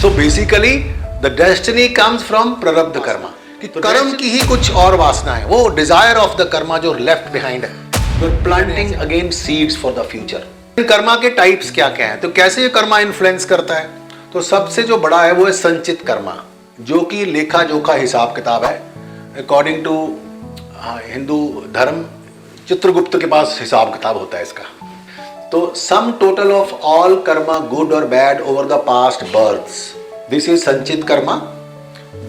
So basically the destiny comes from prarabdha karma. कि कर्म की ही कुछ और वासना है, वो डिजायर ऑफ द कर्मा जो लेफ्ट बिहाइंड है. You are planting again seeds for the future. Karma के टाइप्स क्या क्या हैं, तो कैसे ये कर्मा इन्फ्लुएंस करता है? तो सबसे जो बड़ा है वो है संचित कर्मा, जो कि लेखा जोखा हिसाब किताब है. अकॉर्डिंग टू हिंदू धर्म, चित्रगुप्त के पास हिसाब किताब होता है इसका. तो sum total of all karma good और bad over the past births, this is sanchit karma.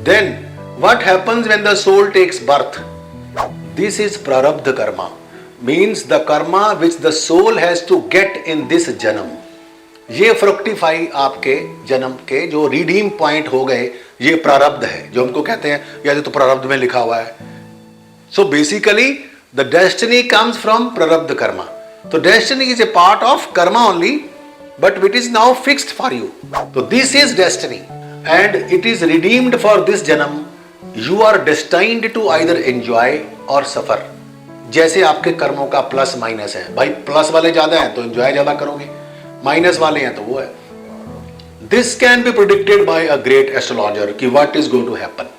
Then what happens when the soul takes birth? This is prarabdha karma, means the karma which the soul has to get in this janam. ये fructify आपके जन्म के जो redeem point हो गए, ये प्रारब्ध है जो हमको कहते हैं, या तो प्रारब्ध में लिखा हुआ है. So basically the destiny comes from prarabdh karma. तो destiny is a part of karma only, but it is now fixed for you. तो this is destiny and it is redeemed for this janma. You are destined to either enjoy or suffer. जैसे आपके कर्मों का plus minus है, भाई plus वाले ज्यादा हैं तो एंजॉय ज्यादा करोगे, माइनस वाले हैं तो वो है. This can be predicted by a great astrologer कि what is going to happen.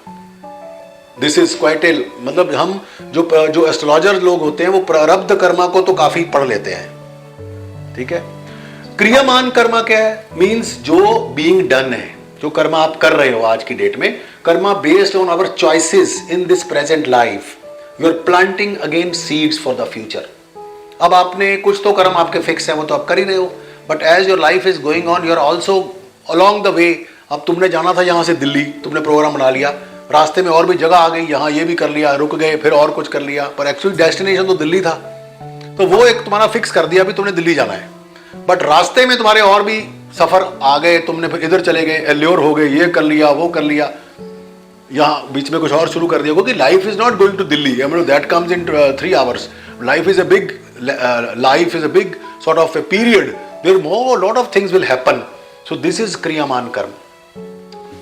This is quite a, मतलब हम जो एस्ट्रोलॉजर लोग होते हैं वो प्रारब्ध कर्मा को तो काफी पढ़ लेते हैं. ठीक है. क्रियामान कर्मा क्या है? मीन्स जो बीइंग डन है, जो कर्मा आप कर रहे हो आज की डेट में, karma based on our choices in this present life. You are planting again seeds for the future. अब आपने कुछ तो कर्म आपके फिक्स है, वो तो आप कर ही रहे हो, but as your life is going on, you are also along the way. अब तुमने जाना था यहाँ से दिल्ली, तुमने प्रोग्राम बना लिया, रास्ते में और भी जगह आ गई, यहाँ ये भी कर लिया, रुक गए, फिर और कुछ कर लिया, पर एक्चुअली डेस्टिनेशन तो दिल्ली था. तो वो एक तुम्हारा फिक्स कर दिया, अभी तुमने दिल्ली जाना है, बट रास्ते में तुम्हारे और भी सफर आ गए, तुमने फिर इधर चले गए, एल्योर हो गए, ये कर लिया, वो कर लिया, यहाँ बीच में कुछ और शुरू कर दिया. क्योंकि life is not going to Delhi, that comes in 3 hours. Life is a big sort of a period where more lot of things will happen. So this is kriyaman karma.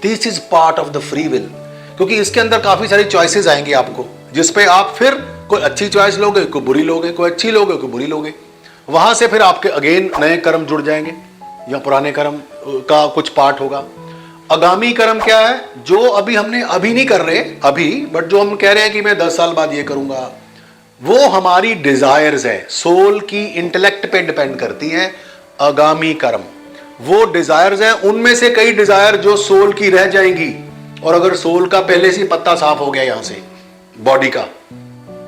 This is part of the free will, क्योंकि इसके अंदर काफी सारी choices आएंगी आपको, जिसपे आप फिर कोई अच्छी चॉइस लोगे, कोई बुरी लोगे, कोई अच्छी लोगे, कोई बुरी लोगे. वहां से फिर आपके अगेन नए कर्म जुड़ जाएंगे या पुराने कर्म का कुछ पार्ट होगा. आगामी कर्म क्या है? जो हमने अभी नहीं कर रहे अभी, बट जो हम कह रहे हैं कि मैं 10 साल बाद ये करूंगा, वो हमारी डिजायर्स है, सोल की इंटेलेक्ट पे डिपेंड करती हैं. आगामी कर्म वो डिजायर्स हैं, उनमें से कई डिजायर जो सोल की रह जाएंगी. और अगर सोल का पहले से पत्ता साफ हो गया यहां से, बॉडी का,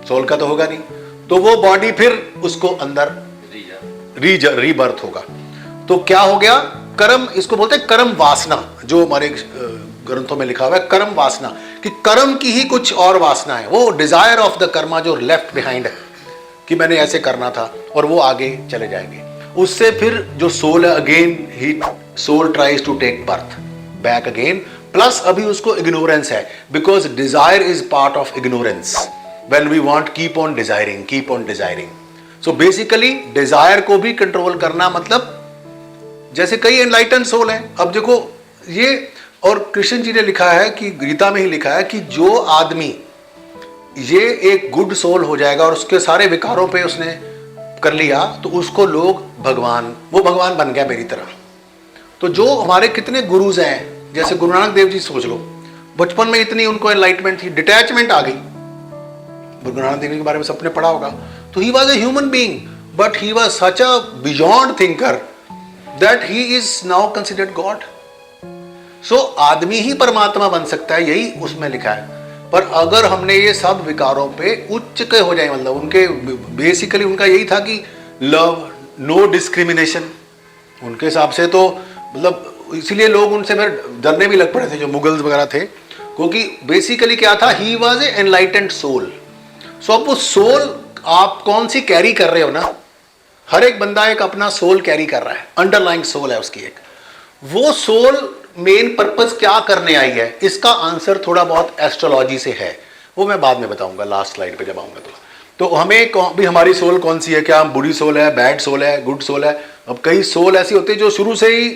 सोल का तो होगा नहीं, तो वो बॉडी फिर उसको अंदर रीबर्थ होगा. तो क्या हो गया? कर्म, इसको बोलते हैं कर्म वासना, जो हमारे ग्रंथों में लिखा हुआ है कर्म वासना, कि कर्म की ही कुछ और वासना है, वो डिजायर ऑफ द कर्मा जो लेफ्ट बिहाइंड है, कि मैंने ऐसे करना था, और वो आगे चले जाएंगे. उससे फिर जो सोल है, अगेन ही soul tries to take birth back again. Plus अभी उसको इग्नोरेंस है, because desire is part of ignorance. When we want keep on desiring. So basically desire को भी कंट्रोल करना, मतलब जैसे कई एनलाइटन सोल हैं. अब देखो ये, और कृष्ण जी ने लिखा है कि गीता में ही लिखा है कि जो आदमी ये एक गुड सोल हो जाएगा और उसके सारे विकारों पे उसने कर लिया, तो उसको लोग वो भगवान बन गया मेरी तरह. तो जो हमारे कितने गुरुज हैं, जैसे गुरु नानक देव जी सोच लो, बचपन में इतनी उनको एनलाइटमेंट थी, डिटैचमेंट आ गई. गुरु नानक देव जी के बारे में सबने पढ़ा होगा. तो ही was a human being, but he was such a beyond thinker that he is now considered God. So आदमी ही परमात्मा बन सकता है, यही उसमें लिखा है. पर अगर हमने ये सब विकारों पे उच्च के हो जाए, मतलब उनके बेसिकली उनका यही था कि लव, नो डिस्क्रिमिनेशन, उनके हिसाब से तो मतलब इसीलिए लोग उनसे फिर डरने भी लग पड़े थे, जो मुगल्स वगैरह थे, क्योंकि बेसिकली क्या था, he was a enlightened soul. So अब वो सोल आप कौन सी कैरी कर रहे हो ना, हर एक बंदा एक अपना सोल कैरी कर रहा है, अंडरलाइंग सोल है उसकी एक. वो सोल मेन पर्पस क्या करने आई है, इसका आंसर थोड़ा बहुत एस्ट्रोलॉजी से है, वो मैं बाद में बताऊंगा, लास्ट स्लाइड पे जब आऊंगा. तो हमें भी हमारी सोल कौन सी है, क्या हम बुरी सोल है, बैड सोल है, गुड सोल है. अब कई सोल ऐसी होती है जो शुरू से ही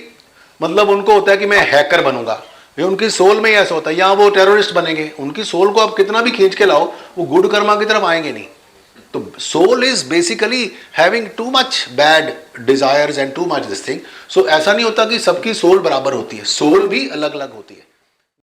मतलब उनको होता है कि मैं हैकर बनूंगा, ये उनकी सोल में ही ऐसा होता है, या वो टेररिस्ट बनेंगे. उनकी सोल को आप कितना भी खींच के लाओ, वो गुड कर्मा की तरफ आएंगे नहीं. तो soul is basically having too much bad desires and too much this thing. So ऐसा नहीं होता कि सबकी सोल बराबर होती है, सोल भी अलग अलग होती है.